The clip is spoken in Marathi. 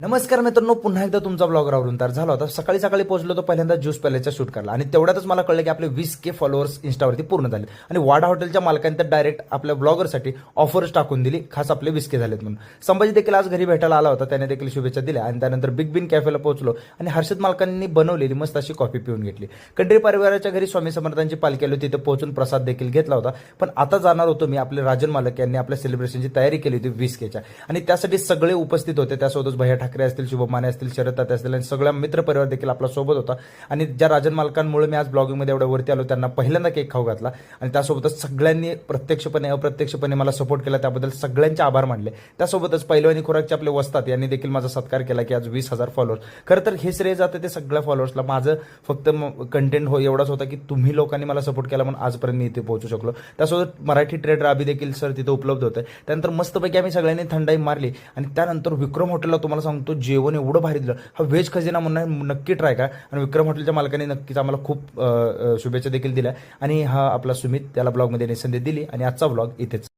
नमस्कार मित्रांनो, पुन्हा एकदा तुमचा ब्लॉगर आवरून तयार झाला होता. सकाळी सकाळी पोहोचलो तो पहिल्यांदा ज्यूस प्यायचा शूट करला आणि तेवढ्यातच मला कळलं की आपले 20K फॉलोअर्स इन्स्टावरती पूर्ण झाले आणि वाडा हॉटेलच्या मालकांनी तर डायरेक्ट आपल्या ब्लॉगरसाठी ऑफर्स टाकून दिली, खास आपले 20K झालेत म्हणून. संभाजी देखील आज घरी भेटायला आला होता, त्याने देखील शुभेच्छा दिल्या आणि त्यानंतर बिग बिन कॅफेला पोहोचलो आणि हर्षद मालकांनी बनवलेली मस्त अशी कॉफी पिऊन घेतली. कंट्री परिवाराच्या घरी स्वामी समर्थांची पालखी आली होती, तिथे पोहोचून प्रसाद देखील घेतला होता. पण आता जाणार होतो मी, आपले राजन मालक यांनी आपल्या सेलिब्रेशनची तयारी केली होती 20Kच्या आणि त्यासाठी सगळे उपस्थित होते. त्यासोबतच भैया ठाकरे असतील, शुभम माने असतील, शरद तात्या असतील आणि सगळा मित्र परिवार देखील आपला सोबत होता. आणि ज्या राजन मालकांमुळे मी आज ब्लॉगिंगमध्ये एवढ्या वरती आलो, त्यांना पहिल्यांदा केक खाऊ घातला आणि त्यासोबतच सगळ्यांनी प्रत्यक्षपणे अप्रत्यक्षपणे मला सपोर्ट केला, त्याबद्दल सगळ्यांचे आभार मानले. त्यासोबतच पैलवानी खुराकचे आपले वस्तात यांनी देखील माझा सत्कार केला की आज 20,000 फॉलोअर्स. खरं तर हे श्रेय जातं ते सगळ्या फॉलोअर्सला. माझं फक्त कंटेंट एवढाच होता की तुम्ही लोकांनी मला सपोर्ट केला म्हणून आजपर्यंत मी इथे पोहोचू शकलो. त्यासोबत मराठी ट्रेडर अभि देखील सर तिथे उपलब्ध होते. त्यानंतर मस्तपैकी आम्ही सगळ्यांनी थंडाई मारली आणि त्यानंतर विक्रम हॉटेलला तुम्हाला सांगतो जेवण एवढं भारी दिलं. हा व्हेज खजिना म्हणून नक्की ट्राय करा आणि विक्रम हॉटेलच्या मालकाने नक्कीच आम्हाला खूप शुभेच्छा देखील दिल्या. आणि हा आपला सुमित, त्याला ब्लॉगमध्ये संधी दिली आणि आजचा ब्लॉग इथेच.